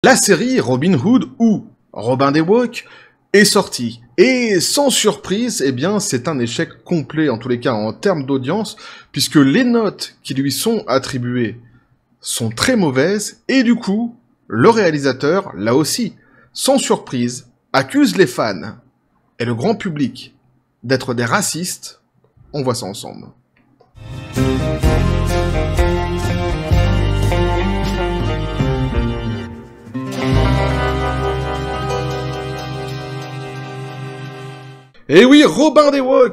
La série Robin Hood ou Robin des Bois est sortie. Et sans surprise, eh bien, c'est un échec complet, en tous les cas en termes d'audience, puisque les notes qui lui sont attribuées sont très mauvaises, et du coup, le réalisateur, là aussi, sans surprise, accuse les fans et le grand public d'être des racistes. On voit ça ensemble. Et oui, Robin des Bois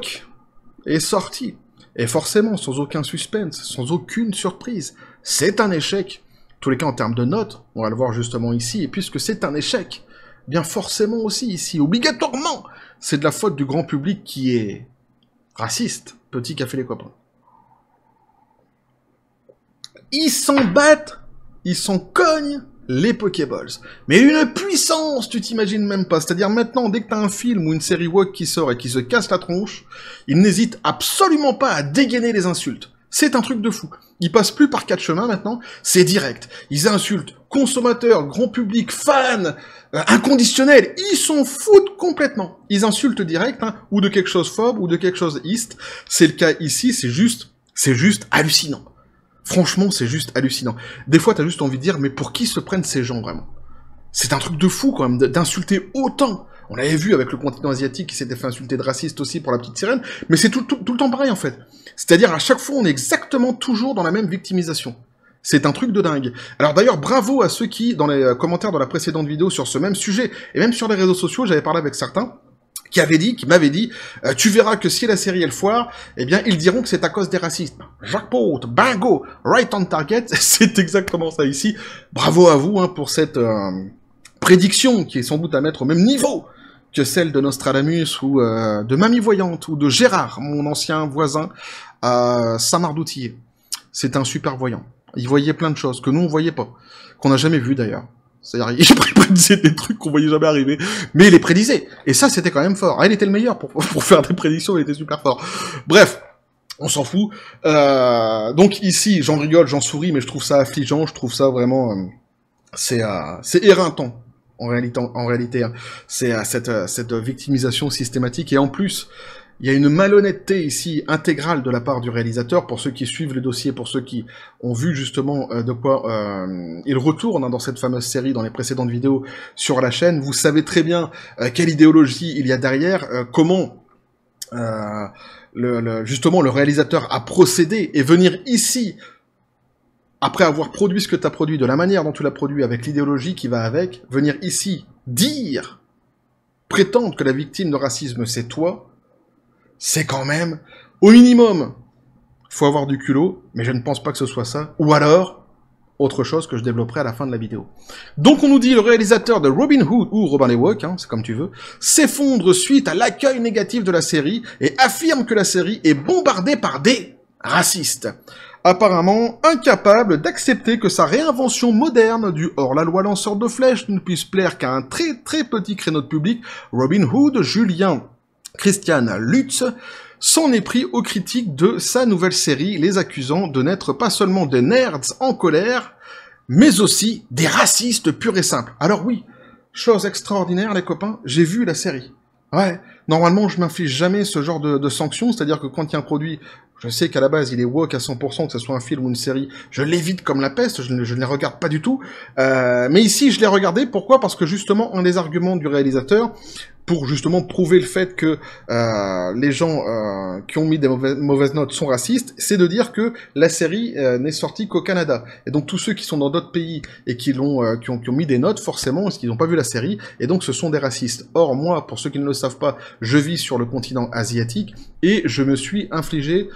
est sorti. Et forcément, sans aucun suspense, sans aucune surprise. C'est un échec. En tous les cas, en termes de notes, on va le voir justement ici. Et puisque c'est un échec, bien forcément aussi ici, obligatoirement, c'est de la faute du grand public qui est raciste. Petit café les copains. Ils s'en battent, ils s'en cognent les Pokéballs. Mais une puissance, tu t'imagines même pas. C'est-à-dire maintenant, dès que t'as un film ou une série woke qui sort et qui se casse la tronche, ils n'hésitent absolument pas à dégainer les insultes. C'est un truc de fou. Ils passent plus par quatre chemins maintenant, c'est direct. Ils insultent consommateurs, grand public, fans, inconditionnels. Ils s'en foutent complètement. Ils insultent direct, hein, ou de quelque chose phobe, ou de quelque chose east. C'est le cas ici, c'est juste hallucinant. Franchement, c'est juste hallucinant. Des fois, t'as juste envie de dire, mais pour qui se prennent ces gens, vraiment? C'est un truc de fou, quand même, d'insulter autant. On l'avait vu avec le continent asiatique qui s'était fait insulter de raciste aussi pour la petite sirène, mais c'est tout le temps pareil, en fait. C'est-à-dire, à chaque fois, on est exactement toujours dans la même victimisation. C'est un truc de dingue. Alors d'ailleurs, bravo à ceux qui, dans les commentaires de la précédente vidéo sur ce même sujet, et même sur les réseaux sociaux, j'avais parlé avec certains, qui m'avait dit, tu verras que si la série elle foire, eh bien ils diront que c'est à cause des racistes. Jackpot, bingo, right on target, c'est exactement ça ici. Bravo à vous hein, pour cette prédiction qui est sans doute à mettre au même niveau que celle de Nostradamus ou de Mamie Voyante ou de Gérard, mon ancien voisin à Saint-Marc-d'Outillet. C'est un super voyant. Il voyait plein de choses que nous on voyait pas, qu'on n'a jamais vu d'ailleurs. C'est-à-dire, il prédisait des trucs qu'on voyait jamais arriver. Mais il les prédisait. Et ça, c'était quand même fort. Ah, il était le meilleur pour faire des prédictions, il était super fort. Bref, on s'en fout. Donc ici, j'en rigole, j'en souris, mais je trouve ça affligeant, je trouve ça vraiment... c'est éreintant, en réalité. Hein. C'est cette victimisation systématique. Et en plus... il y a une malhonnêteté ici intégrale de la part du réalisateur, pour ceux qui suivent le dossier, pour ceux qui ont vu justement de quoi il retourne hein, dans cette fameuse série, dans les précédentes vidéos sur la chaîne. Vous savez très bien quelle idéologie il y a derrière, comment justement le réalisateur a procédé, et venir ici, après avoir produit ce que tu as produit, de la manière dont tu l'as produit, avec l'idéologie qui va avec, venir ici prétendre que la victime de racisme c'est toi, c'est quand même, au minimum, faut avoir du culot, mais je ne pense pas que ce soit ça, ou alors, autre chose que je développerai à la fin de la vidéo. Donc on nous dit, le réalisateur de Robin Hood, ou Robin des Bois, hein, c'est comme tu veux, s'effondre suite à l'accueil négatif de la série, et affirme que la série est bombardée par des racistes. Apparemment incapable d'accepter que sa réinvention moderne du hors-la-loi lanceur de flèches ne puisse plaire qu'à un très très petit créneau de public, Robin Hood, Julien Christian Lutz s'en est pris aux critiques de sa nouvelle série, les accusant de n'être pas seulement des nerds en colère, mais aussi des racistes purs et simples. Alors oui, chose extraordinaire les copains, j'ai vu la série. Ouais, normalement je m'inflige jamais ce genre de sanctions, c'est-à-dire que quand il y a un produit, je sais qu'à la base il est woke à 100%, que ce soit un film ou une série, je l'évite comme la peste, je ne les regarde pas du tout. Mais ici je l'ai regardé, pourquoi? Parce que justement un des arguments du réalisateur, pour justement prouver le fait que les gens qui ont mis des mauvaises notes sont racistes, c'est de dire que la série n'est sortie qu'au Canada. Et donc tous ceux qui sont dans d'autres pays et qui ont mis des notes, forcément, parce qu'ils n'ont pas vu la série, et donc ce sont des racistes. Or, moi, pour ceux qui ne le savent pas, je vis sur le continent asiatique, et je me suis infligé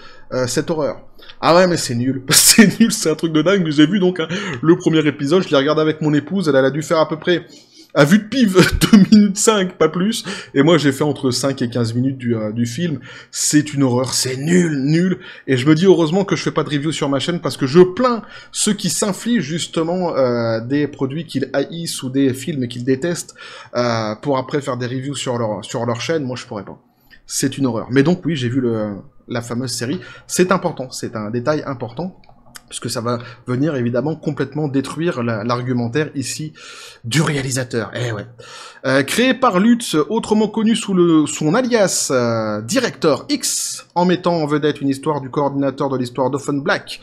cette horreur. Ah ouais, mais c'est nul. C'est nul, c'est un truc de dingue. J'ai vu donc hein, le premier épisode, je l'ai regardé avec mon épouse, elle a dû faire à peu près... à vue de pive, 2 minutes 5, pas plus. Et moi, j'ai fait entre 5 et 15 minutes du film. C'est une horreur, c'est nul. Et je me dis heureusement que je fais pas de review sur ma chaîne, parce que je plains ceux qui s'infligent justement des produits qu'ils haïssent ou des films qu'ils détestent pour après faire des reviews sur leur chaîne. Moi, je pourrais pas. C'est une horreur. Mais donc, oui, j'ai vu la fameuse série. C'est important, c'est un détail important. Puisque ça va venir évidemment complètement détruire l'argumentaire ici du réalisateur. Eh ouais. Créé par Lutz, autrement connu sous son alias Director X, en mettant en vedette une histoire du coordinateur de l'histoire d'Orphan Black,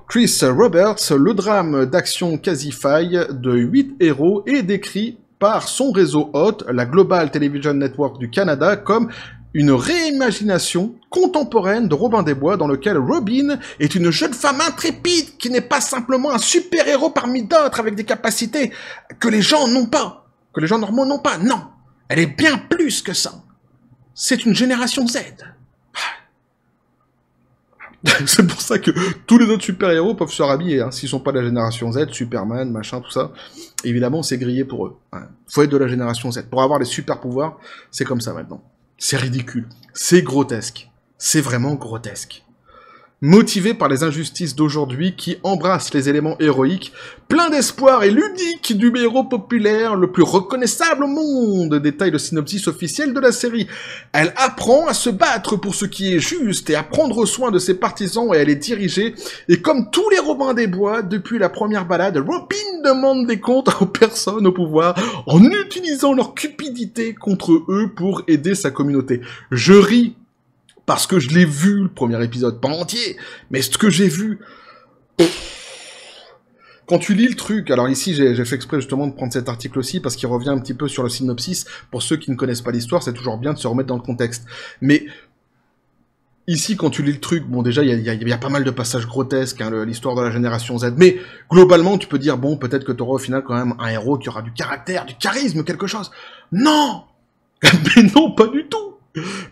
Chris Roberts, le drame d'action quasi-faille de 8 héros est décrit par son réseau hôte, la Global Television Network du Canada, comme une réimagination contemporaine de Robin des Bois dans lequel Robin est une jeune femme intrépide qui n'est pas simplement un super-héros parmi d'autres avec des capacités que les gens n'ont pas, que les gens normaux n'ont pas. Non, elle est bien plus que ça. C'est une génération Z. C'est pour ça que tous les autres super-héros peuvent se rhabiller, hein. S'ils sont pas de la génération Z, Superman, machin, tout ça, évidemment, c'est grillé pour eux. Hein. Faut être de la génération Z. Pour avoir les super-pouvoirs, c'est comme ça maintenant. C'est ridicule. C'est grotesque. C'est vraiment grotesque. Motivé par les injustices d'aujourd'hui qui embrassent les éléments héroïques, plein d'espoir et ludique du héros populaire le plus reconnaissable au monde, détaille le synopsis officiel de la série. Elle apprend à se battre pour ce qui est juste et à prendre soin de ses partisans et à les diriger. Et comme tous les Robins des Bois, depuis la première balade, Robin demande des comptes aux personnes au pouvoir en utilisant leur cupidité contre eux pour aider sa communauté. Je ris parce que je l'ai vu, le premier épisode, pas entier, mais ce que j'ai vu... Quand tu lis le truc, alors ici j'ai fait exprès justement de prendre cet article aussi, parce qu'il revient un petit peu sur le synopsis, pour ceux qui ne connaissent pas l'histoire, c'est toujours bien de se remettre dans le contexte. Mais ici, quand tu lis le truc, bon déjà, il y a pas mal de passages grotesques, hein, l'histoire de la génération Z, mais globalement, tu peux dire, bon, peut-être que tu auras au final quand même un héros qui aura du caractère, du charisme, quelque chose. Non. Mais non, pas du tout.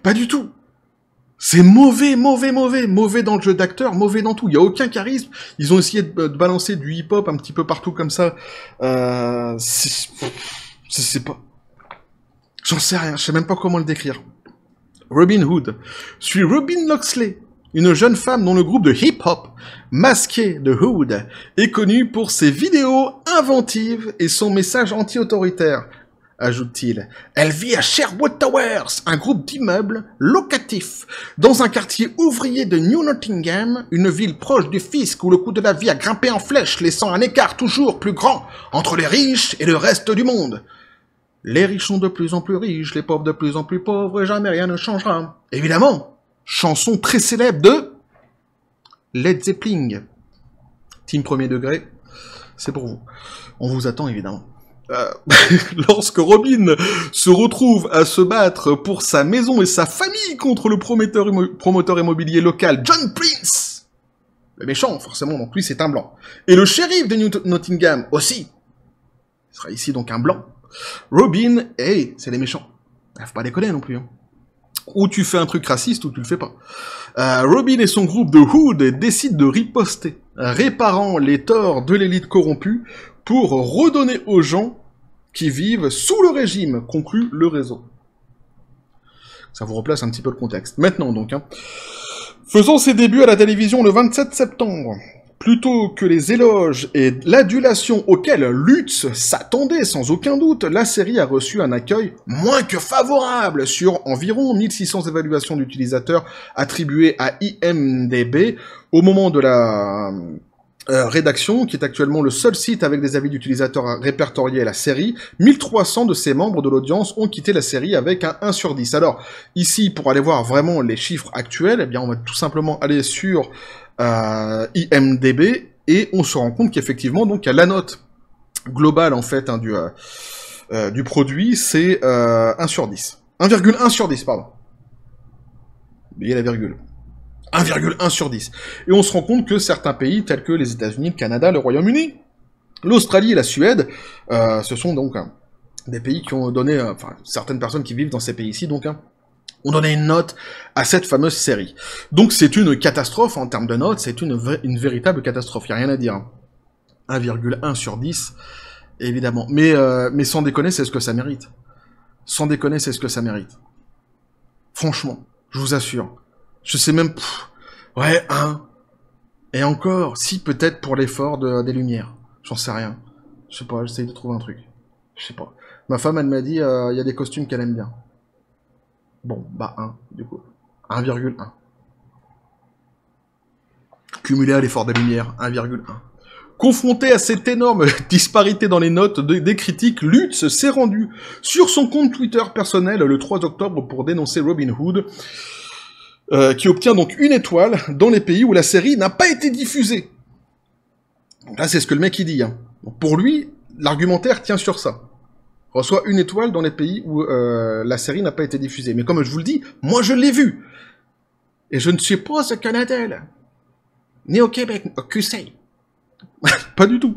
Pas du tout. C'est mauvais, mauvais, mauvais. Mauvais dans le jeu d'acteur, mauvais dans tout. Il n'y a aucun charisme. Ils ont essayé de balancer du hip-hop un petit peu partout comme ça. C'est pas... J'en sais rien, je sais même pas comment le décrire. Robin Hood suit Robin Loxley, une jeune femme dont le groupe de hip-hop, masqué de Hood, est connu pour ses vidéos inventives et son message anti-autoritaire. Ajoute-t-il. Elle vit à Sherwood Towers, un groupe d'immeubles locatifs, dans un quartier ouvrier de New Nottingham, une ville proche du fisc où le coût de la vie a grimpé en flèche, laissant un écart toujours plus grand entre les riches et le reste du monde. Les riches sont de plus en plus riches, les pauvres de plus en plus pauvres, et jamais rien ne changera. Évidemment, chanson très célèbre de Led Zeppelin. Team premier degré, c'est pour vous. On vous attend évidemment. Lorsque Robin se retrouve à se battre pour sa maison et sa famille contre le promoteur immobilier local John Prince, le méchant forcément, donc lui c'est un blanc, et le shérif de Nottingham aussi, il sera ici donc un blanc, Robin, hey, c'est les méchants, faut pas déconner non plus, hein. Ou tu fais un truc raciste ou tu le fais pas. Robin et son groupe de Hood décident de riposter, réparant les torts de l'élite corrompue pour redonner aux gens qui vivent sous le régime, conclut le réseau. Ça vous replace un petit peu le contexte. Maintenant donc, hein. Faisant ses débuts à la télévision le 27 septembre, plutôt que les éloges et l'adulation auxquels Lutz s'attendait sans aucun doute, la série a reçu un accueil moins que favorable sur environ 1600 évaluations d'utilisateurs attribuées à IMDb au moment de la... rédaction, qui est actuellement le seul site avec des avis d'utilisateurs répertoriés à la série. 1300 de ses membres de l'audience ont quitté la série avec un 1 sur 10. Alors, ici, pour aller voir vraiment les chiffres actuels, eh bien, on va tout simplement aller sur IMDb, et on se rend compte qu'effectivement, donc, la note globale, en fait, hein, du produit, c'est 1 sur 10. 1,1 sur 10, pardon. Oubliez la virgule. 1,1 sur 10. Et on se rend compte que certains pays, tels que les États-Unis, le Canada, le Royaume-Uni, l'Australie et la Suède, ce sont donc des pays qui ont donné, enfin, certaines personnes qui vivent dans ces pays-ci, donc, ont donné une note à cette fameuse série. Donc c'est une catastrophe en termes de notes, c'est une véritable catastrophe, il n'y a rien à dire. 1,1 sur 10, évidemment. Mais sans déconner, c'est ce que ça mérite. Sans déconner, c'est ce que ça mérite. Franchement, je vous assure. Je sais même... ouais, hein. Et encore, si peut-être pour l'effort des lumières. J'en sais rien. Je sais pas, j'essaye de trouver un truc. Je sais pas. Ma femme, elle m'a dit, il y a des costumes qu'elle aime bien. Bon, bah 1, du coup. 1,1. cumulé à l'effort de lumière, 1,1. Confronté à cette énorme disparité dans les notes des critiques, Lutz s'est rendu sur son compte Twitter personnel le 3 octobre pour dénoncer Robin Hood, qui obtient donc 1 étoile dans les pays où la série n'a pas été diffusée. Donc là, c'est ce que le mec il dit. Hein. Donc pour lui, l'argumentaire tient sur ça. Reçoit 1 étoile dans les pays où la série n'a pas été diffusée. Mais comme je vous le dis, moi je l'ai vu. Et je ne suis pas au Canada, là. Ni au Québec, au QC. Pas du tout.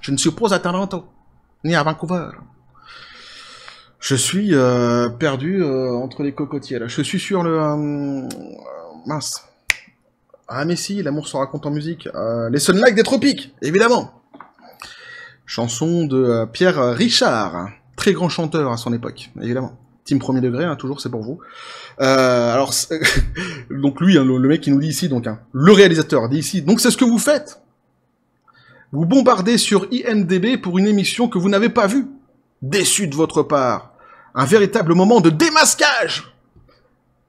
Je ne suis pas à Toronto, ni à Vancouver. Je suis perdu entre les cocotiers, là. Je suis sur le... mince. Ah mais si, l'amour se raconte en musique. Les Sunlight des Tropiques, évidemment. Chanson de Pierre Richard, très grand chanteur à son époque, évidemment. Team premier degré, hein, toujours, c'est pour vous. Alors, donc lui, hein, le mec qui nous dit ici, donc, hein, le réalisateur dit ici, donc c'est ce que vous faites. Vous bombardez sur IMDb pour une émission que vous n'avez pas vue. Déçu de votre part. Un véritable moment de démasquage.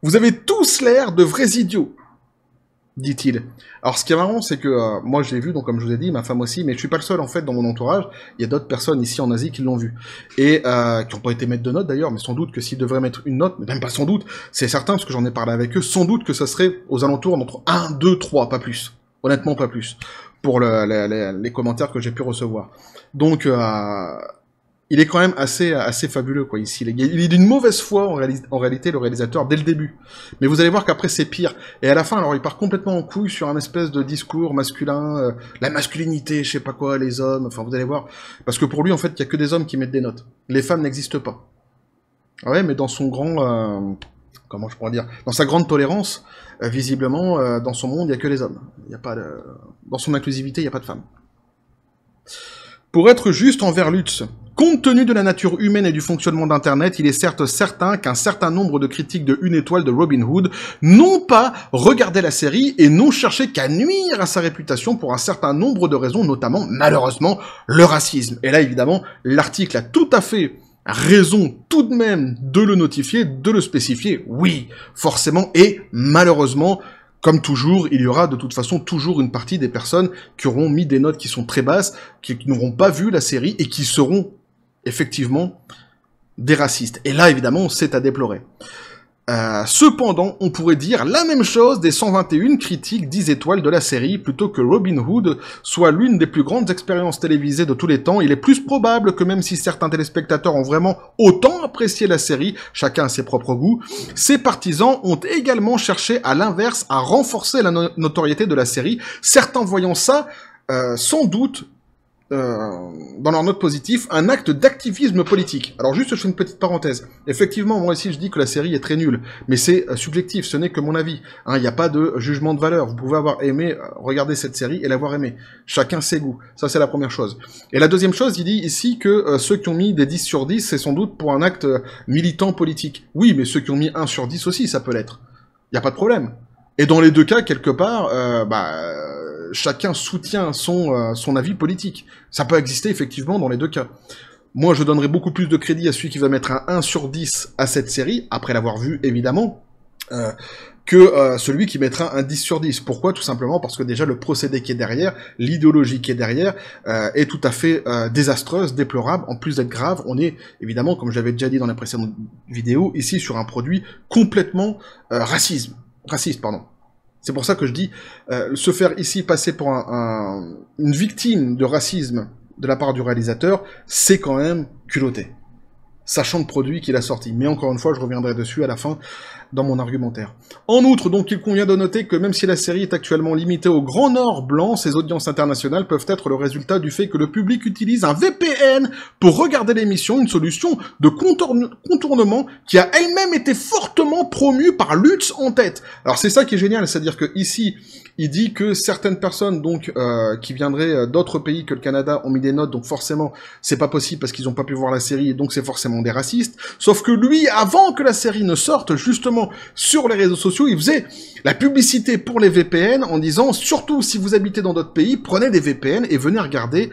Vous avez tous l'air de vrais idiots, dit-il. Alors ce qui est marrant, c'est que moi je l'ai vu, donc comme je vous ai dit, ma femme aussi, mais je suis pas le seul en fait dans mon entourage. Il y a d'autres personnes ici en Asie qui l'ont vu. Et qui n'ont pas été mettre de notes d'ailleurs, mais sans doute que s'ils devraient mettre une note, mais même pas sans doute, c'est certain, parce que j'en ai parlé avec eux, sans doute que ça serait aux alentours d'entre 1, 2, 3, pas plus. Honnêtement, pas plus. Pour les commentaires que j'ai pu recevoir. Donc, il est quand même assez fabuleux, quoi, ici. Il est d'une mauvaise foi, en réalité, le réalisateur, dès le début. Mais vous allez voir qu'après, c'est pire. Et à la fin, alors, il part complètement en couille sur un espèce de discours masculin, la masculinité, je sais pas quoi, les hommes, enfin, vous allez voir. Parce que pour lui, en fait, il y a que des hommes qui mettent des notes. Les femmes n'existent pas. Ouais, mais dans son grand... comment je pourrais dire, dans sa grande tolérance, visiblement, dans son monde, il n'y a que les hommes. Il y a pas de... Dans son inclusivité, il n'y a pas de femmes. Pour être juste envers Lutz, compte tenu de la nature humaine et du fonctionnement d'Internet, il est certes certain qu'un certain nombre de critiques de 1 étoile de Robin Hood n'ont pas regardé la série et n'ont cherché qu'à nuire à sa réputation pour un certain nombre de raisons, notamment, malheureusement, le racisme. Et là, évidemment, l'article a tout à fait raison tout de même de le notifier, de le spécifier, oui, forcément, et malheureusement, comme toujours, il y aura de toute façon toujours une partie des personnes qui auront mis des notes qui sont très basses, qui n'auront pas vu la série, et qui seront, effectivement, des racistes. Et là, évidemment, c'est à déplorer. Cependant, on pourrait dire la même chose des 121 critiques 10 étoiles de la série, plutôt que Robin Hood soit l'une des plus grandes expériences télévisées de tous les temps. Il est plus probable que même si certains téléspectateurs ont vraiment autant apprécié la série, chacun a ses propres goûts, ses partisans ont également cherché à l'inverse à renforcer la notoriété de la série, certains voyant ça, sans doute, dans leur note positive, un acte d'activisme politique. Alors juste, je fais une petite parenthèse. Effectivement, moi aussi, je dis que la série est très nulle, mais c'est subjectif, ce n'est que mon avis. Il n'y a pas de jugement de valeur. Vous pouvez avoir aimé, regarder cette série et l'avoir aimé. Chacun ses goûts. Ça, c'est la première chose. Et la deuxième chose, il dit ici que ceux qui ont mis des 10 sur 10, c'est sans doute pour un acte militant politique. Oui, mais ceux qui ont mis 1 sur 10 aussi, ça peut l'être. Il n'y a pas de problème. Et dans les deux cas, quelque part, chacun soutient son avis politique. Ça peut exister effectivement dans les deux cas. Moi, je donnerais beaucoup plus de crédit à celui qui va mettre un 1 sur 10 à cette série, après l'avoir vue évidemment, que celui qui mettra un 10 sur 10. Pourquoi? Tout simplement parce que déjà le procédé qui est derrière, l'idéologie qui est derrière, est tout à fait désastreuse, déplorable, en plus d'être grave. On est évidemment, comme j'avais déjà dit dans la précédente vidéo, ici sur un produit complètement raciste. C'est pour ça que je dis, se faire ici passer pour une victime de racisme de la part du réalisateur, c'est quand même culotté. Sachant le produit qu'il a sorti. Mais encore une fois, je reviendrai dessus à la fin dans mon argumentaire. En outre, donc, il convient de noter que même si la série est actuellement limitée au Grand Nord blanc, ses audiences internationales peuvent être le résultat du fait que le public utilise un VPN pour regarder l'émission, une solution de contournement qui a elle-même été fortement promue par Lutz en tête. Alors c'est ça qui est génial, c'est-à-dire que ici, il dit que certaines personnes donc qui viendraient d'autres pays que le Canada ont mis des notes, donc forcément c'est pas possible parce qu'ils ont pas pu voir la série et donc c'est forcément des racistes. Sauf que lui, avant que la série ne sorte, justement sur les réseaux sociaux, il faisait la publicité pour les VPN en disant surtout si vous habitez dans d'autres pays, prenez des VPN et venez regarder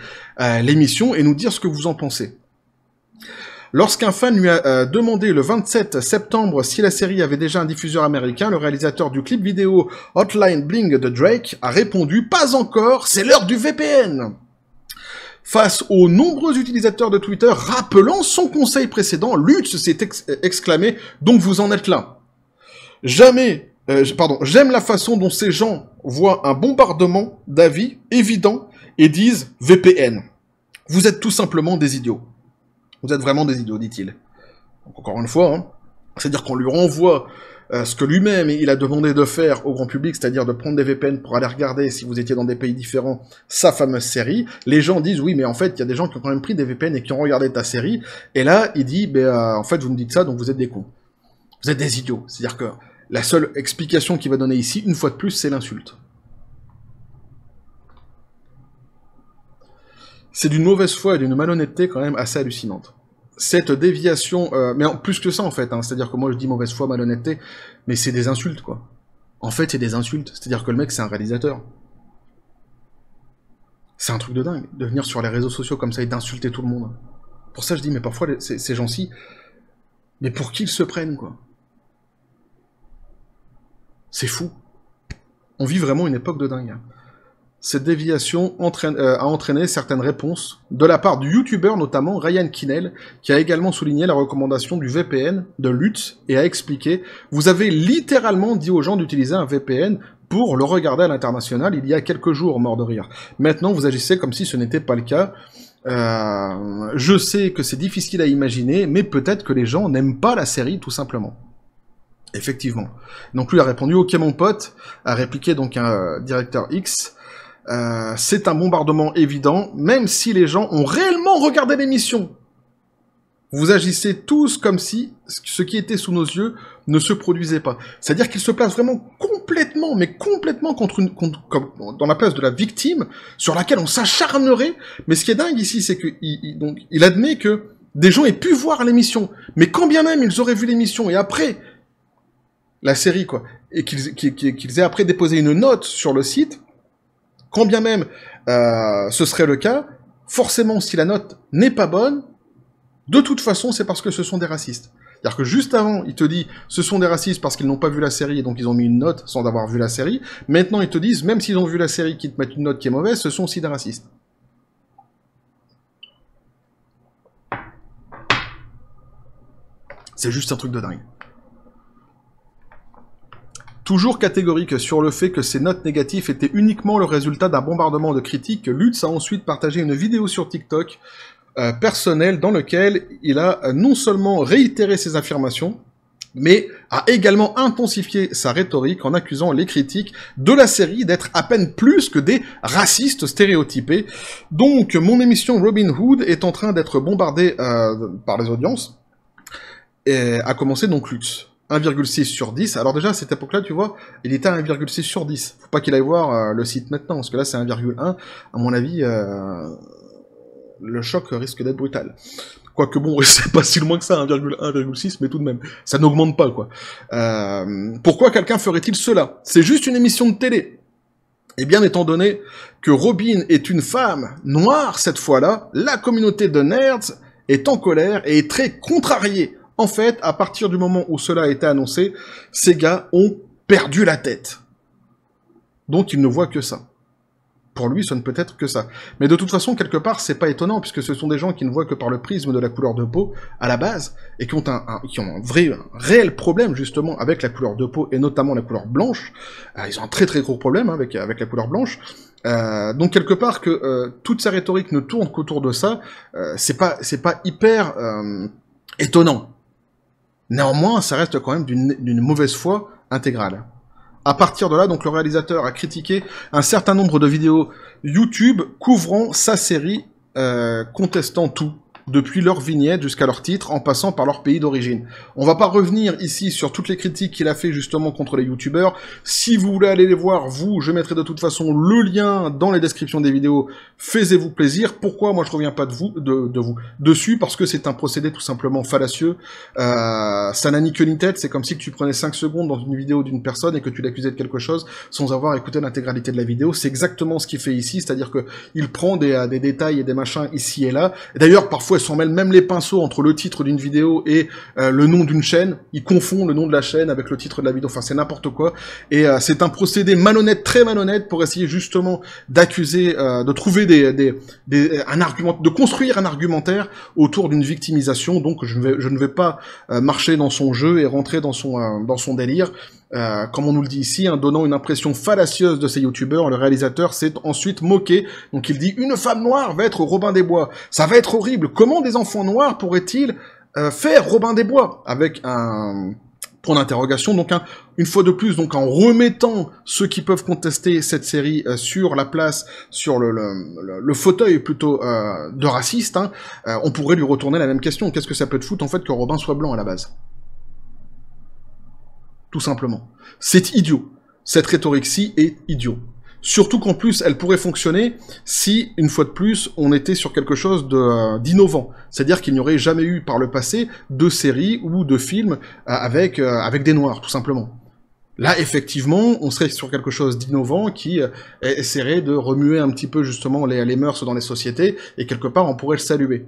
l'émission et nous dire ce que vous en pensez. Lorsqu'un fan lui a demandé le 27 septembre si la série avait déjà un diffuseur américain, le réalisateur du clip vidéo Hotline Bling de Drake a répondu « Pas encore, c'est l'heure du VPN !» Face aux nombreux utilisateurs de Twitter rappelant son conseil précédent, Lutz s'est exclamé « Donc vous en êtes là !» J'aime la façon dont ces gens voient un bombardement d'avis évident et disent « VPN ». Vous êtes tout simplement des idiots. Vous êtes vraiment des idiots, dit-il. Donc, encore une fois, hein, c'est-à-dire qu'on lui renvoie ce que lui-même il a demandé de faire au grand public, c'est-à-dire de prendre des VPN pour aller regarder, si vous étiez dans des pays différents, sa fameuse série. Les gens disent, oui, mais en fait, il y a des gens qui ont quand même pris des VPN et qui ont regardé ta série. Et là, il dit, en fait, vous me dites ça, donc vous êtes des cons. Vous êtes des idiots. C'est-à-dire que la seule explication qu'il va donner ici, une fois de plus, c'est l'insulte. C'est d'une mauvaise foi et d'une malhonnêteté quand même assez hallucinante. Cette déviation, mais plus que ça en fait, hein, c'est-à-dire que moi je dis mauvaise foi, malhonnêteté, mais c'est des insultes quoi. En fait c'est des insultes, c'est-à-dire que le mec c'est un réalisateur. C'est un truc de dingue, de venir sur les réseaux sociaux comme ça et d'insulter tout le monde. Pour ça je dis, mais parfois ces gens-ci, mais pour qui ils se prennent quoi? C'est fou. On vit vraiment une époque de dingue. Cette déviation a entraîné certaines réponses de la part du youtubeur, notamment Ryan Kinnell, qui a également souligné la recommandation du VPN de Lutz et a expliqué « Vous avez littéralement dit aux gens d'utiliser un VPN pour le regarder à l'international il y a quelques jours, mort de rire. Maintenant, vous agissez comme si ce n'était pas le cas. Je sais que c'est difficile à imaginer, mais peut-être que les gens n'aiment pas la série, tout simplement. » Effectivement. Donc lui a répondu « Ok mon pote », a répliqué donc un directeur X. C'est un bombardement évident, même si les gens ont réellement regardé l'émission. Vous agissez tous comme si ce qui était sous nos yeux ne se produisait pas. C'est-à-dire qu'il se place vraiment complètement, mais complètement dans la place de la victime, sur laquelle on s'acharnerait. Mais ce qui est dingue ici, c'est qu'il admet que des gens aient pu voir l'émission, mais quand bien même ils auraient vu l'émission, et après, la série, quoi, et qu'ils aient après déposé une note sur le site, quand bien même ce serait le cas, forcément, si la note n'est pas bonne, de toute façon, c'est parce que ce sont des racistes. C'est-à-dire que juste avant, il te dit ce sont des racistes parce qu'ils n'ont pas vu la série et donc ils ont mis une note sans avoir vu la série. Maintenant, ils te disent, même s'ils ont vu la série qui te mettent une note qui est mauvaise, ce sont aussi des racistes. C'est juste un truc de dingue. Toujours catégorique sur le fait que ces notes négatives étaient uniquement le résultat d'un bombardement de critiques, Lutz a ensuite partagé une vidéo sur TikTok personnelle dans lequel il a non seulement réitéré ses affirmations, mais a également intensifié sa rhétorique en accusant les critiques de la série d'être à peine plus que des racistes stéréotypés. Donc mon émission Robin Hood est en train d'être bombardée par les audiences, et a commencé donc Lutz. 1,6 sur 10. Alors déjà, à cette époque-là, tu vois, il était à 1,6 sur 10. Faut pas qu'il aille voir le site maintenant, parce que là, c'est 1,1. À mon avis, le choc risque d'être brutal. Quoique bon, c'est pas si loin que ça, 1,1, 1,6, mais tout de même. Ça n'augmente pas, quoi. Pourquoi quelqu'un ferait-il cela? C'est juste une émission de télé. Eh bien, étant donné que Robin est une femme noire, cette fois-là, la communauté de nerds est en colère et est très contrariée. En fait, à partir du moment où cela a été annoncé, ces gars ont perdu la tête. Donc ils ne voient que ça. Pour lui, ce ne peut être que ça. Mais de toute façon, quelque part, c'est pas étonnant, puisque ce sont des gens qui ne voient que par le prisme de la couleur de peau, à la base, et qui ont un réel problème, justement, avec la couleur de peau, et notamment la couleur blanche. Ils ont un très très gros problème avec la couleur blanche. Donc quelque part, que toute sa rhétorique ne tourne qu'autour de ça, c'est pas hyper étonnant. Néanmoins, ça reste quand même d'une mauvaise foi intégrale. À partir de là, donc le réalisateur a critiqué un certain nombre de vidéos YouTube couvrant sa série, contestant tout, depuis leur vignette jusqu'à leur titre, en passant par leur pays d'origine. On va pas revenir ici sur toutes les critiques qu'il a fait justement contre les youtubeurs. Si vous voulez aller les voir, je mettrai de toute façon le lien dans les descriptions des vidéos. Faites-vous plaisir. Pourquoi moi je reviens pas dessus? Parce que c'est un procédé tout simplement fallacieux. Ça n'a ni queue ni tête. C'est comme si tu prenais 5 secondes dans une vidéo d'une personne et que tu l'accusais de quelque chose sans avoir écouté l'intégralité de la vidéo. C'est exactement ce qu'il fait ici, c'est-à-dire que il prend des détails et des machins ici et là. D'ailleurs, parfois il s'en mêle même les pinceaux entre le titre d'une vidéo et le nom d'une chaîne. Il confond le nom de la chaîne avec le titre de la vidéo. Enfin, c'est n'importe quoi. Et c'est un procédé malhonnête, très malhonnête, pour essayer justement d'accuser, de trouver un argument, de construire un argumentaire autour d'une victimisation. Donc, je ne vais pas marcher dans son jeu et rentrer dans son délire. Comme on nous le dit ici, hein, donnant une impression fallacieuse de ces youtubeurs, le réalisateur s'est ensuite moqué. Donc il dit « Une femme noire va être Robin des Bois. Ça va être horrible. Comment des enfants noirs pourraient-ils faire Robin des Bois ?» Avec un point d'interrogation. Donc une fois de plus, donc en remettant ceux qui peuvent contester cette série sur la place, sur le fauteuil plutôt de raciste, hein, on pourrait lui retourner la même question. Qu'est-ce que ça peut te foutre en fait que Robin soit blanc à la base ? Tout simplement. C'est idiot. Cette rhétorique-ci est idiot. Surtout qu'en plus, elle pourrait fonctionner si, une fois de plus, on était sur quelque chose d'innovant. C'est-à-dire qu'il n'y aurait jamais eu par le passé de séries ou de films avec des noirs, tout simplement. Là, effectivement, on serait sur quelque chose d'innovant qui essaierait de remuer un petit peu justement les mœurs dans les sociétés, et quelque part, on pourrait le saluer.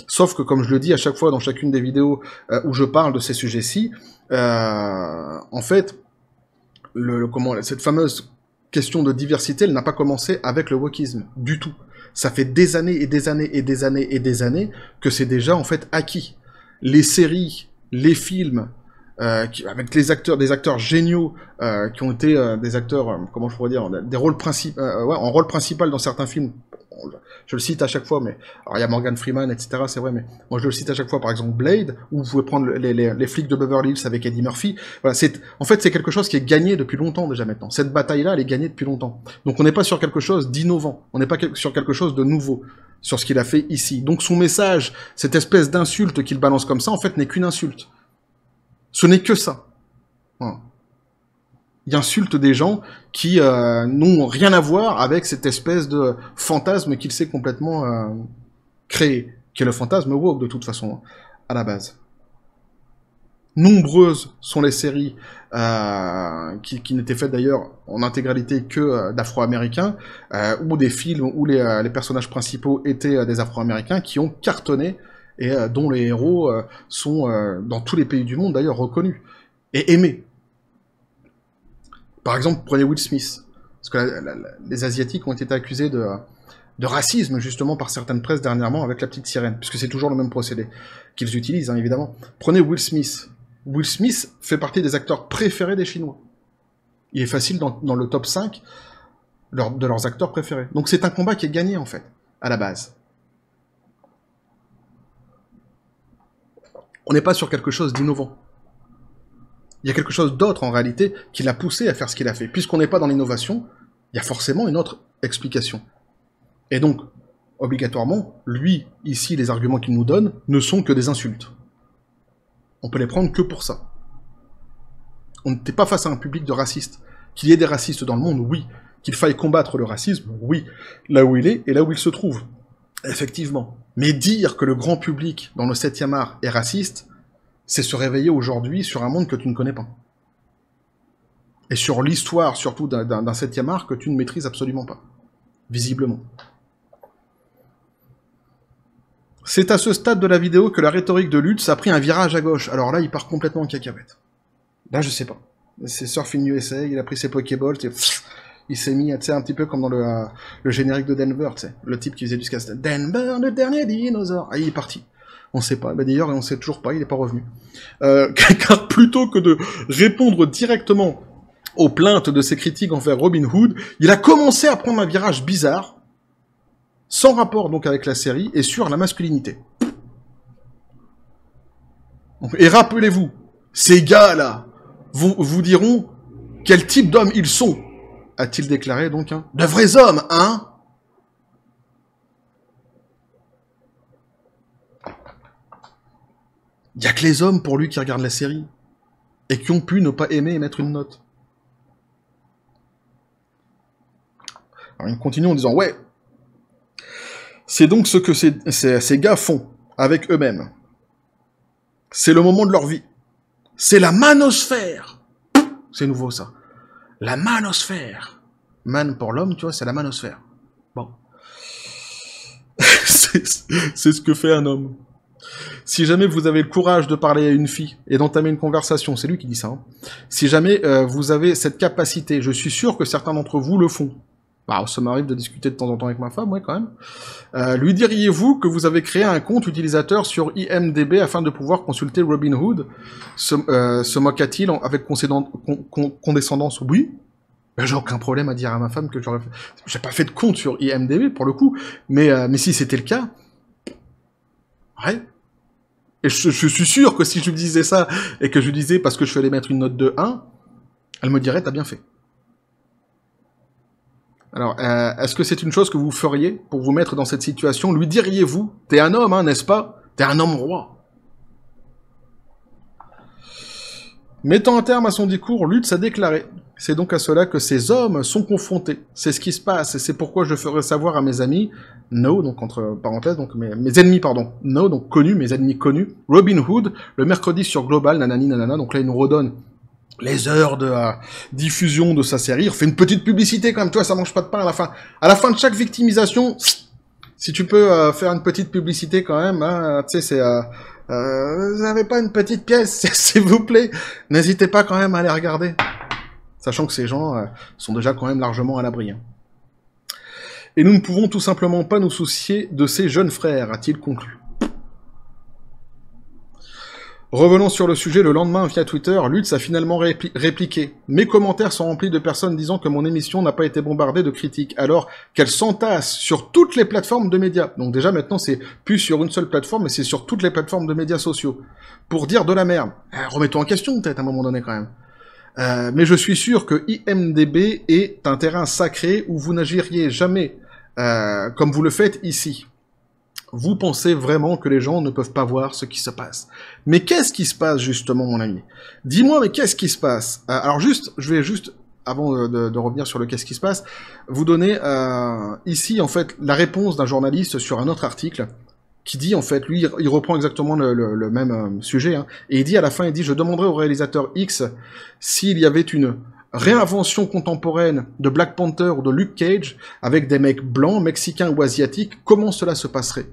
Sauf que, comme je le dis à chaque fois dans chacune des vidéos où je parle de ces sujets-ci, en fait, cette fameuse question de diversité, elle n'a pas commencé avec le wokisme, du tout. Ça fait des années et des années et des années et des années que c'est déjà, en fait, acquis. Les séries, les films, avec des acteurs géniaux, qui ont été des acteurs, comment je pourrais dire, des rôles principaux, en rôle principal dans certains films. Je le cite à chaque fois, mais alors il y a Morgan Freeman, etc. C'est vrai, mais moi je le cite à chaque fois. Par exemple, Blade, où vous pouvez prendre les flics de Beverly Hills avec Eddie Murphy. Voilà, en fait, c'est quelque chose qui est gagné depuis longtemps déjà maintenant. Cette bataille-là, elle est gagnée depuis longtemps. Donc on n'est pas sur quelque chose d'innovant. On n'est pas sur quelque chose de nouveau sur ce qu'il a fait ici. Donc son message, cette espèce d'insulte qu'il balance comme ça, en fait, n'est qu'une insulte. Ce n'est que ça. Voilà. Il insulte des gens qui n'ont rien à voir avec cette espèce de fantasme qu'il s'est complètement créé, qui est le fantasme woke de toute façon, à la base. Nombreuses sont les séries qui n'étaient faites d'ailleurs en intégralité que d'Afro-Américains, ou des films où les personnages principaux étaient des Afro-Américains qui ont cartonné et dont les héros sont, dans tous les pays du monde d'ailleurs, reconnus et aimés. Par exemple, prenez Will Smith, parce que les Asiatiques ont été accusés de racisme, justement, par certaines presses dernièrement avec la petite sirène, puisque c'est toujours le même procédé qu'ils utilisent, hein, évidemment. Prenez Will Smith. Will Smith fait partie des acteurs préférés des Chinois. Il est facile dans le top 5 de leurs acteurs préférés. Donc c'est un combat qui est gagné, en fait, à la base. On n'est pas sur quelque chose d'innovant. Il y a quelque chose d'autre, en réalité, qui l'a poussé à faire ce qu'il a fait. Puisqu'on n'est pas dans l'innovation, il y a forcément une autre explication. Et donc, obligatoirement, lui, ici, les arguments qu'il nous donne ne sont que des insultes. On peut les prendre que pour ça. On n'était pas face à un public de racistes. Qu'il y ait des racistes dans le monde, oui. Qu'il faille combattre le racisme, oui. Là où il est et là où il se trouve. Effectivement. Mais dire que le grand public, dans le 7e art, est raciste, c'est se réveiller aujourd'hui sur un monde que tu ne connais pas. Et sur l'histoire, surtout, d'un 7e art que tu ne maîtrises absolument pas. Visiblement. C'est à ce stade de la vidéo que la rhétorique de Lutz a pris un virage à gauche. Alors là, il part complètement en cacahuète. Là, je sais pas. C'est Surfing USA, il a pris ses Pokéballs, il s'est mis, tu sais, un petit peu comme dans le générique de Denver, tu sais, le type qui faisait du skate. Denver, le dernier dinosaure. Ah, il est parti. On sait pas. Bah, d'ailleurs, on sait toujours pas, il est pas revenu. Car plutôt que de répondre directement aux plaintes de ses critiques envers Robin Hood, il a commencé à prendre un virage bizarre, sans rapport donc avec la série, et sur la masculinité. Et rappelez-vous, ces gars-là vous diront quel type d'hommes ils sont, a-t-il déclaré donc, hein. De vrais hommes, hein? Il n'y a que les hommes, pour lui, qui regardent la série. Et qui ont pu ne pas aimer et mettre une note. Alors, il continue en disant, ouais, c'est donc ce que ces gars font, avec eux-mêmes. C'est le moment de leur vie. C'est la manosphère. C'est nouveau, ça. La manosphère. Man pour l'homme, tu vois, c'est la manosphère. Bon. C'est ce que fait un homme. Si jamais vous avez le courage de parler à une fille et d'entamer une conversation, c'est lui qui dit ça, hein. Si jamais vous avez cette capacité, je suis sûr que certains d'entre vous le font. Bah, ça m'arrive de discuter de temps en temps avec ma femme, ouais, quand même. Lui diriez-vous que vous avez créé un compte utilisateur sur IMDb afin de pouvoir consulter Robin Hood? Se moqua-t-il avec condescendance? Oui. J'ai aucun problème à dire à ma femme que j'aurais fait... J'ai pas fait de compte sur IMDb, pour le coup, mais si c'était le cas... Ouais. Et je suis sûr que si je lui disais ça, et que je lui disais parce que je allais mettre une note de 1, elle me dirait, t'as bien fait. Alors, est-ce que c'est une chose que vous feriez pour vous mettre dans cette situation? Lui diriez-vous, t'es un homme, hein, n'est-ce pas? T'es un homme roi. Mettant un terme à son discours, Lutz a déclaré: c'est donc à cela que ces hommes sont confrontés. C'est ce qui se passe, et c'est pourquoi je ferai savoir à mes amis, no, donc entre parenthèses, donc mes ennemis, pardon, no, donc connus, mes ennemis connus, Robin Hood, le mercredi sur Global, nanani nanana, donc là il nous redonne les heures de diffusion de sa série, on fait une petite publicité quand même, toi ça mange pas de pain à la fin. À la fin de chaque victimisation, si tu peux faire une petite publicité quand même, hein, tu sais, c'est... vous n'avez pas une petite pièce, s'il vous plaît? N'hésitez pas quand même à aller regarder. Sachant que ces gens sont déjà quand même largement à l'abri. Hein. Et nous ne pouvons tout simplement pas nous soucier de ces jeunes frères, a-t-il conclu. Revenons sur le sujet, le lendemain, via Twitter, Lutz a finalement répliqué. Mes commentaires sont remplis de personnes disant que mon émission n'a pas été bombardée de critiques, alors qu'elle s'entasse sur toutes les plateformes de médias. Donc déjà, maintenant, c'est plus sur une seule plateforme, mais c'est sur toutes les plateformes de médias sociaux. Pour dire de la merde. Remettons en question, peut-être, à un moment donné, quand même. Mais je suis sûr que IMDb est un terrain sacré où vous n'agiriez jamais comme vous le faites ici. Vous pensez vraiment que les gens ne peuvent pas voir ce qui se passe. Mais qu'est-ce qui se passe, justement, mon ami? Dis-moi, mais qu'est-ce qui se passe? Alors juste, je vais juste, avant de revenir sur le qu'est-ce qui se passe, vous donner ici, en fait, la réponse d'un journaliste sur un autre article, qui dit, en fait, lui, il reprend exactement le même sujet, hein, et il dit à la fin, il dit, je demanderai au réalisateur X s'il y avait une réinvention contemporaine de Black Panther ou de Luke Cage, avec des mecs blancs, mexicains ou asiatiques, comment cela se passerait?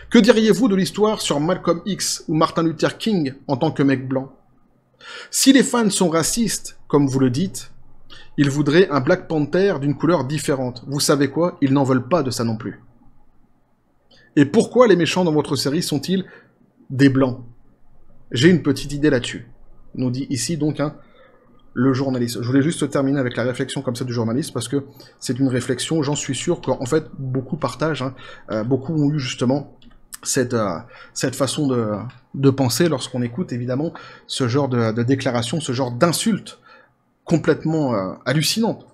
Que diriez-vous de l'histoire sur Malcolm X ou Martin Luther King en tant que mec blanc? Si les fans sont racistes, comme vous le dites, ils voudraient un Black Panther d'une couleur différente. Vous savez quoi? Ils n'en veulent pas de ça non plus. Et pourquoi les méchants dans votre série sont-ils des blancs? J'ai une petite idée là-dessus. Nous dit ici donc le journaliste. Je voulais juste terminer avec la réflexion comme ça du journaliste, parce que c'est une réflexion, j'en suis sûr qu'en fait, beaucoup partagent, beaucoup ont eu justement cette façon de penser lorsqu'on écoute, évidemment, ce genre de déclaration, ce genre d'insulte complètement hallucinante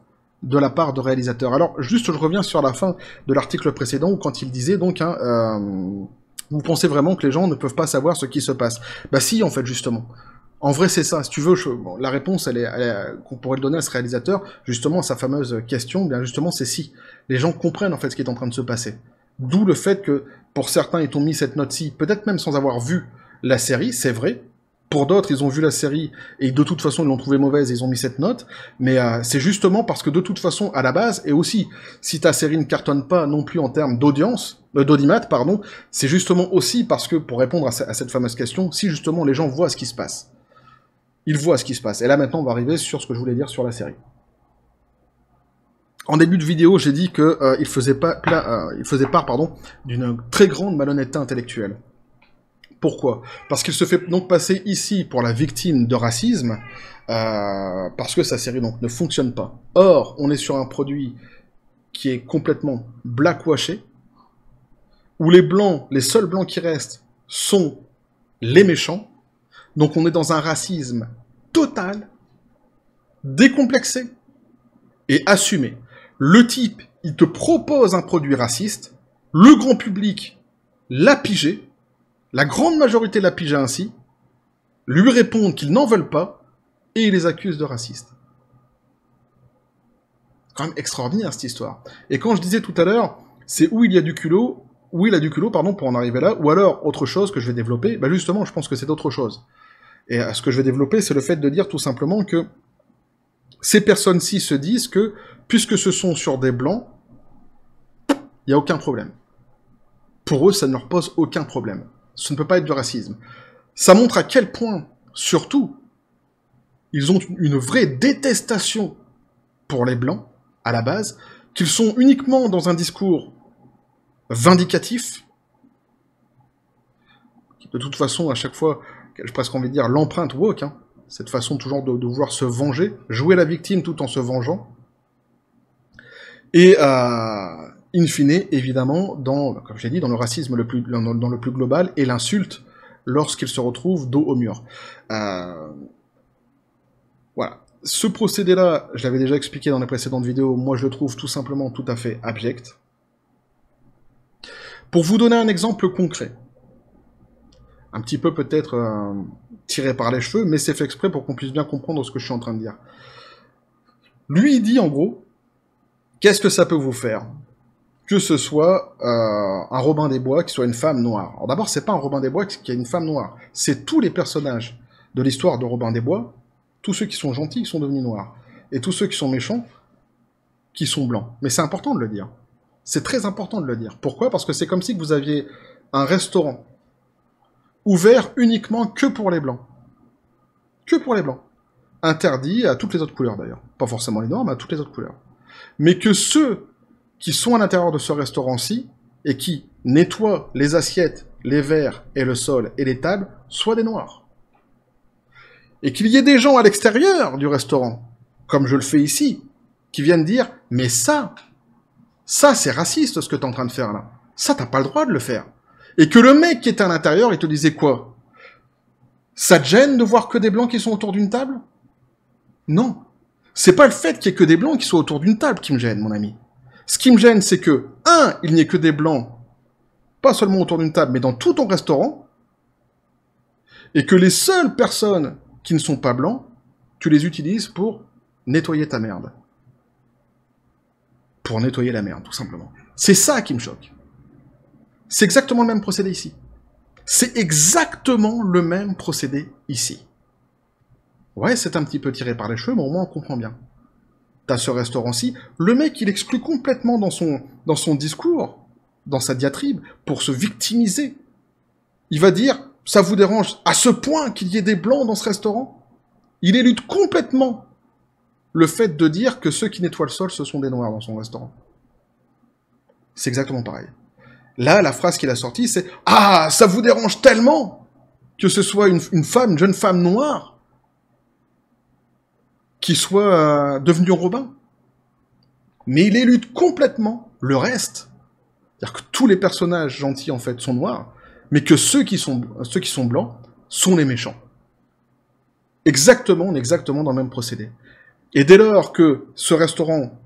de la part de réalisateurs. Alors, juste, je reviens sur la fin de l'article précédent, où quand il disait, donc, vous pensez vraiment que les gens ne peuvent pas savoir ce qui se passe? Bah si, en fait, justement. En vrai, c'est ça. Si tu veux, bon, la réponse, qu'on pourrait le donner à ce réalisateur, justement, sa fameuse question, bien justement, c'est si. Les gens comprennent, en fait, ce qui est en train de se passer. D'où le fait que, pour certains, ils t'ont mis cette note-ci, peut-être même sans avoir vu la série, c'est vrai. Pour d'autres, ils ont vu la série, et de toute façon, ils l'ont trouvée mauvaise, et ils ont mis cette note. Mais c'est justement parce que, de toute façon, à la base, et aussi, si ta série ne cartonne pas non plus en termes d'audimat, pardon, c'est justement aussi parce que, pour répondre à cette fameuse question, si justement les gens voient ce qui se passe. Ils voient ce qui se passe. Et là, maintenant, on va arriver sur ce que je voulais dire sur la série. En début de vidéo, j'ai dit que il faisait part, d'une très grande malhonnêteté intellectuelle. Pourquoi? Parce qu'il se fait donc passer ici pour la victime de racisme, parce que sa série donc ne fonctionne pas. Or, on est sur un produit qui est complètement blackwashé, où les blancs, les seuls blancs qui restent, sont les méchants. Donc on est dans un racisme total, décomplexé et assumé. Le type, il te propose un produit raciste, le grand public l'a pigé, la grande majorité l'a pigé ainsi, lui répondent qu'ils n'en veulent pas, et il les accuse de racistes. Quand même extraordinaire cette histoire. Et quand je disais tout à l'heure, c'est où il a du culot, pour en arriver là, ou alors autre chose que je vais développer, bah justement, je pense que c'est autre chose. Et ce que je vais développer, c'est le fait de dire tout simplement que ces personnes-ci se disent que, puisque ce sont sur des blancs, il n'y a aucun problème. pour eux, ça ne leur pose aucun problème. Ce ne peut pas être du racisme. Ça montre à quel point, surtout, ils ont une vraie détestation pour les Blancs, à la base, qu'ils sont uniquement dans un discours vindicatif. De toute façon, à chaque fois, j'ai presque envie de dire l'empreinte woke, hein, cette façon toujours de vouloir se venger, jouer la victime tout en se vengeant. Et, in fine, évidemment, comme je l'ai dit, dans le racisme dans le plus global, et l'insulte lorsqu'ils se retrouvent dos au mur. Voilà. Ce procédé-là, je l'avais déjà expliqué dans les précédentes vidéos, moi je le trouve tout simplement tout à fait abject. Pour vous donner un exemple concret, un petit peu peut-être tiré par les cheveux, mais c'est fait exprès pour qu'on puisse bien comprendre ce que je suis en train de dire. Lui, il dit en gros, qu'est-ce que ça peut vous faire que ce soit un Robin des Bois qui soit une femme noire. Alors d'abord, c'est pas un Robin des Bois qui est une femme noire, c'est tous les personnages de l'histoire de Robin des Bois, tous ceux qui sont gentils qui sont devenus noirs, et tous ceux qui sont méchants qui sont blancs. Mais c'est important de le dire. C'est très important de le dire. Pourquoi? Parce que c'est comme si vous aviez un restaurant ouvert uniquement que pour les blancs. Que pour les blancs. Interdit à toutes les autres couleurs d'ailleurs. Pas forcément les noirs, mais à toutes les autres couleurs. Mais que ceux qui sont à l'intérieur de ce restaurant-ci, et qui nettoient les assiettes, les verres, et le sol, et les tables, soient des noirs. Et qu'il y ait des gens à l'extérieur du restaurant, comme je le fais ici, qui viennent dire « Mais ça c'est raciste ce que t'es en train de faire là. Ça, t'as pas le droit de le faire. » Et que le mec qui était à l'intérieur, il te disait quoi? Ça te gêne de voir que des blancs qui sont autour d'une table? Non. C'est pas le fait qu'il y ait que des blancs qui soient autour d'une table qui me gêne, mon ami. Ce qui me gêne, c'est que, il n'y ait que des blancs, pas seulement autour d'une table, mais dans tout ton restaurant, et que les seules personnes qui ne sont pas blancs, tu les utilises pour nettoyer ta merde. Pour nettoyer la merde, tout simplement. C'est ça qui me choque. C'est exactement le même procédé ici. C'est exactement le même procédé ici. Ouais, c'est un petit peu tiré par les cheveux, mais au moins on comprend bien. T'as ce restaurant-ci, le mec il exclut complètement dans son discours, dans sa diatribe, pour se victimiser. Il va dire, ça vous dérange à ce point qu'il y ait des blancs dans ce restaurant? Il élude complètement le fait de dire que ceux qui nettoient le sol, ce sont des noirs dans son restaurant. C'est exactement pareil. Là, la phrase qu'il a sortie, c'est « Ah, ça vous dérange tellement que ce soit une jeune femme noire qui soit devenu Robin. » Mais il élude complètement le reste. C'est-à-dire que tous les personnages gentils, en fait, sont noirs, mais que ceux qui sont blancs sont les méchants. Exactement dans le même procédé. Et dès lors que ce restaurant...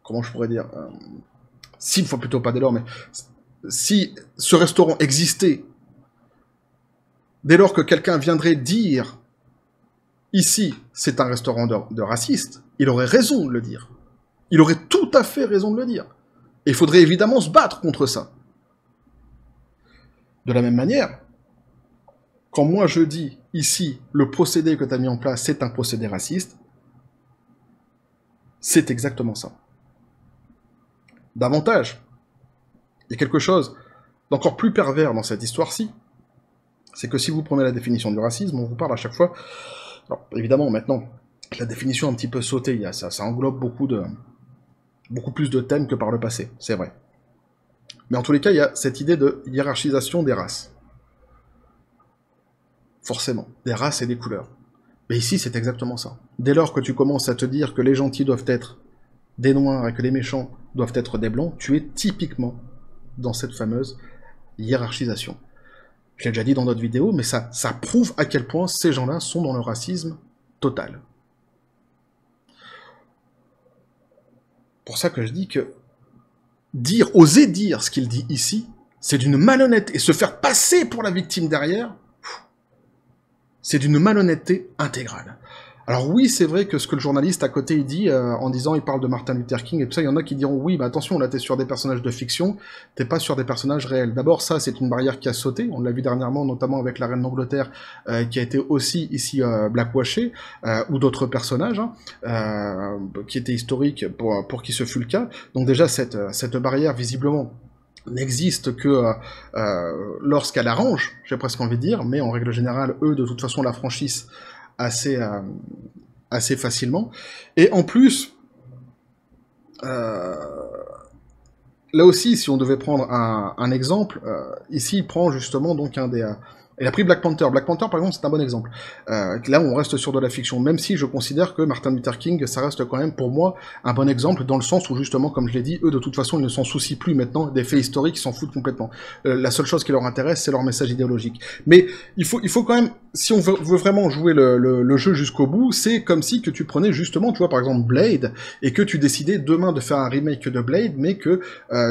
Comment je pourrais dire s'il faut plutôt pas dès lors, mais... Si ce restaurant existait, dès lors que quelqu'un viendrait dire... Ici, c'est un restaurant de racistes, il aurait raison de le dire. Il aurait tout à fait raison de le dire. Et il faudrait évidemment se battre contre ça. De la même manière, quand moi je dis, ici, le procédé que tu as mis en place, c'est un procédé raciste, c'est exactement ça. Davantage, il y a quelque chose d'encore plus pervers dans cette histoire-ci, c'est que si vous prenez la définition du racisme, on vous parle à chaque fois... Alors, évidemment, maintenant, la définition a un petit peu sauté, ça englobe beaucoup plus de thèmes que par le passé, c'est vrai. Mais en tous les cas, il y a cette idée de hiérarchisation des races. Forcément, des races et des couleurs. Mais ici, c'est exactement ça. Dès lors que tu commences à te dire que les gentils doivent être des noirs et que les méchants doivent être des blancs, tu es typiquement dans cette fameuse hiérarchisation. Je l'ai déjà dit dans d'autres vidéos, mais ça prouve à quel point ces gens-là sont dans le racisme total. Pour ça que je dis que oser dire ce qu'il dit ici, c'est d'une malhonnêteté, et se faire passer pour la victime derrière, c'est d'une malhonnêteté intégrale. Alors oui, c'est vrai que ce que le journaliste à côté il dit, en disant, il parle de Martin Luther King et tout ça, il y en a qui diront, oui, mais attention, là t'es sur des personnages de fiction, t'es pas sur des personnages réels. D'abord, ça, c'est une barrière qui a sauté, on l'a vu dernièrement, notamment avec la reine d'Angleterre, qui a été aussi ici blackwashée, ou d'autres personnages, qui étaient historiques pour qui ce fut le cas. Donc déjà, cette barrière, visiblement, n'existe que lorsqu'elle arrange, j'ai presque envie de dire, mais en règle générale, eux, de toute façon, la franchissent assez, assez facilement. Et en plus, là aussi, si on devait prendre un exemple, ici, il prend justement donc un des... il a pris Black Panther. Black Panther, par exemple, c'est un bon exemple. Là, on reste sur de la fiction, même si je considère que Martin Luther King, ça reste quand même, pour moi, un bon exemple, dans le sens où, justement, comme je l'ai dit, eux, de toute façon, ils ne s'en soucient plus maintenant des faits historiques, ils s'en foutent complètement. La seule chose qui leur intéresse, c'est leur message idéologique. Mais il faut quand même, si on veut vraiment jouer le jeu jusqu'au bout, c'est comme si que tu prenais, justement, tu vois, par exemple, Blade, et que tu décidais demain de faire un remake de Blade, mais que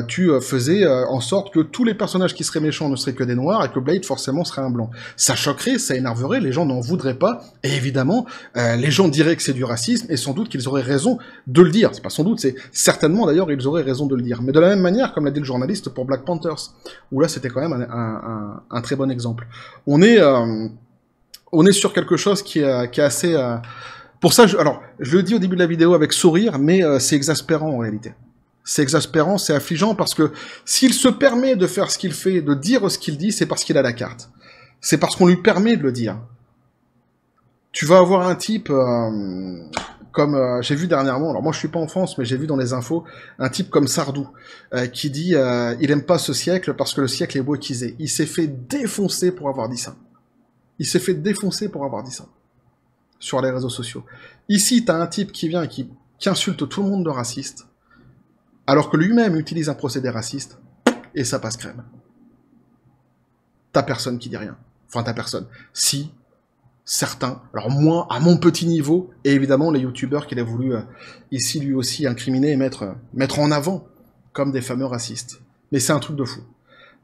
tu faisais en sorte que tous les personnages qui seraient méchants ne seraient que des noirs, et que Blade, forcément, serait un blanc. Ça choquerait, ça énerverait, les gens n'en voudraient pas, et évidemment, les gens diraient que c'est du racisme, et sans doute qu'ils auraient raison de le dire. C'est pas sans doute, c'est certainement d'ailleurs, ils auraient raison de le dire. Mais de la même manière, comme l'a dit le journaliste pour Black Panthers, où là c'était quand même un très bon exemple. On est sur quelque chose qui est assez... Pour ça, alors, je le dis au début de la vidéo avec sourire, mais c'est exaspérant en réalité. C'est exaspérant, c'est affligeant, parce que s'il se permet de faire ce qu'il fait, de dire ce qu'il dit, c'est parce qu'il a la carte. C'est parce qu'on lui permet de le dire. Tu vas avoir un type, comme j'ai vu dernièrement, alors moi je suis pas en France, mais j'ai vu dans les infos, un type comme Sardou, qui dit il aime pas ce siècle parce que le siècle est wokisé. Il s'est fait défoncer pour avoir dit ça. Il s'est fait défoncer pour avoir dit ça. Sur les réseaux sociaux. Ici, t'as un type qui vient, qui insulte tout le monde de raciste, alors que lui-même utilise un procédé raciste, et ça passe crème. T'as personne qui dit rien. Enfin, t'as personne. Si, certains, alors moi, à mon petit niveau, et évidemment les youtubeurs qu'il a voulu ici lui aussi incriminer et mettre en avant comme des fameux racistes. Mais c'est un truc de fou.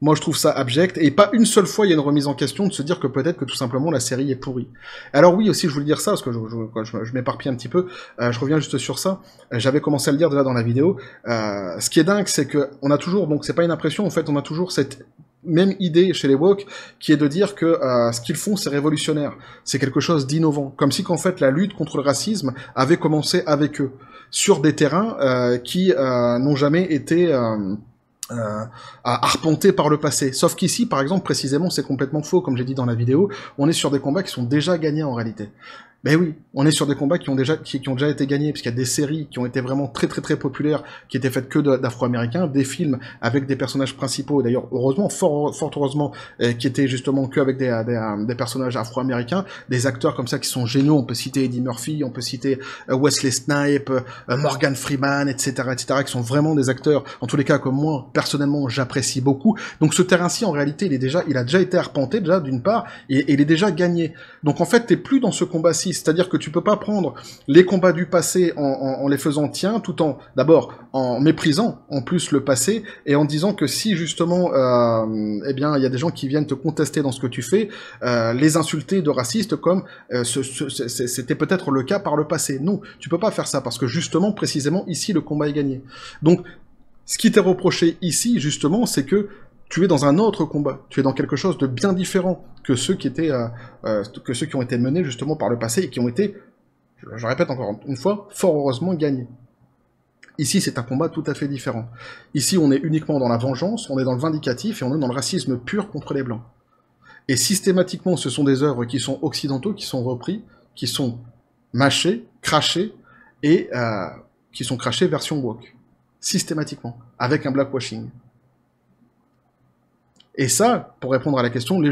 Moi, je trouve ça abject, et pas une seule fois il y a une remise en question de se dire que peut-être que tout simplement la série est pourrie. Alors oui, aussi, je voulais dire ça, parce que je m'éparpille un petit peu, je reviens juste sur ça, j'avais commencé à le dire déjà dans la vidéo, ce qui est dingue, c'est que on a toujours, donc c'est pas une impression, en fait, on a toujours cette même idée chez les woke, qui est de dire que ce qu'ils font, c'est révolutionnaire. C'est quelque chose d'innovant. Comme si qu'en fait, la lutte contre le racisme avait commencé avec eux. Sur des terrains qui n'ont jamais été arpentés par le passé. Sauf qu'ici, par exemple, précisément, c'est complètement faux. Comme j'ai dit dans la vidéo, on est sur des combats qui sont déjà gagnés en réalité. Ben oui, on est sur des combats qui ont déjà été gagnés, puisqu'il y a des séries qui ont été vraiment très très très populaires, qui étaient faites que d'Afro-Américains, des films avec des personnages principaux, d'ailleurs heureusement, fort heureusement, qui étaient justement que avec des personnages Afro-Américains, des acteurs comme ça qui sont géniaux. On peut citer Eddie Murphy, on peut citer Wesley Snipes, Morgan Freeman, etc., qui sont vraiment des acteurs, en tous les cas comme moi personnellement j'apprécie beaucoup. Donc ce terrain-ci en réalité il a déjà été arpenté déjà d'une part, et il est déjà gagné. Donc en fait t'es plus dans ce combat-ci. C'est-à-dire que tu peux pas prendre les combats du passé en les faisant tiens, tout en, d'abord, en méprisant en plus le passé, et en disant que si justement, eh bien, il y a des gens qui viennent te contester dans ce que tu fais, les insulter de racistes comme c'était peut-être le cas par le passé. Non, tu peux pas faire ça, parce que justement, précisément, ici, le combat est gagné. Donc, ce qui t'est reproché ici, justement, c'est que tu es dans un autre combat, tu es dans quelque chose de bien différent que ceux qui ont été menés justement par le passé et qui ont été, je répète encore une fois, fort heureusement gagnés. Ici, c'est un combat tout à fait différent. Ici, on est uniquement dans la vengeance, on est dans le vindicatif et on est dans le racisme pur contre les Blancs. Et systématiquement, ce sont des œuvres qui sont occidentaux, qui sont repris, qui sont mâchés, crachés, et qui sont crachés version woke. Systématiquement, avec un blackwashing. Et ça, pour répondre à la question,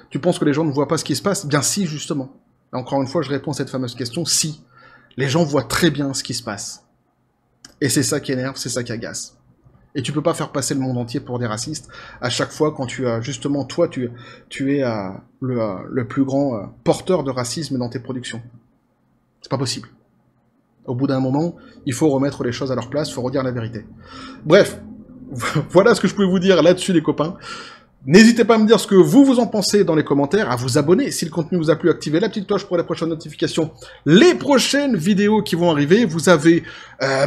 tu penses que les gens ne voient pas ce qui se passe? Bien si, justement. Et encore une fois, je réponds à cette fameuse question, si. Les gens voient très bien ce qui se passe. Et c'est ça qui énerve, c'est ça qui agace. Et tu peux pas faire passer le monde entier pour des racistes à chaque fois quand tu as, justement, toi, tu es le plus grand porteur de racisme dans tes productions. C'est pas possible. Au bout d'un moment, il faut remettre les choses à leur place, il faut redire la vérité. Bref, voilà ce que je pouvais vous dire là-dessus, les copains. N'hésitez pas à me dire ce que vous en pensez dans les commentaires, à vous abonner si le contenu vous a plu, activez la petite cloche pour les prochaines notifications, les prochaines vidéos qui vont arriver. Vous avez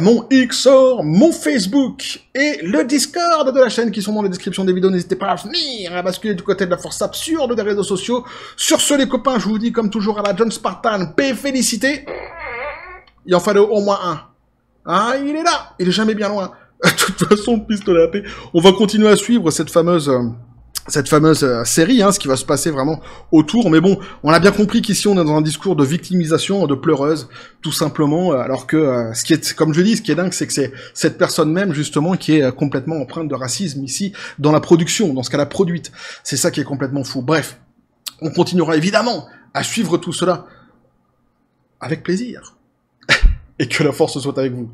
mon Xor, mon Facebook et le Discord de la chaîne qui sont dans la description des vidéos. N'hésitez pas à venir, à basculer du côté de la force absurde des réseaux sociaux. Sur ce, les copains, je vous dis comme toujours à la John Spartan, paix, félicité. Il en fallait au moins un. Ah, il est là, il est jamais bien loin. De toute façon, pistolet à paix. On va continuer à suivre cette fameuse série, hein, ce qui va se passer vraiment autour. Mais bon, on a bien compris qu'ici, on est dans un discours de victimisation, de pleureuse, tout simplement. Alors que, ce qui est, comme je dis, ce qui est dingue, c'est que c'est cette personne même, justement, qui est complètement empreinte de racisme ici, dans la production, dans ce qu'elle a produite. C'est ça qui est complètement fou. Bref, on continuera évidemment à suivre tout cela avec plaisir. Et que la force soit avec vous.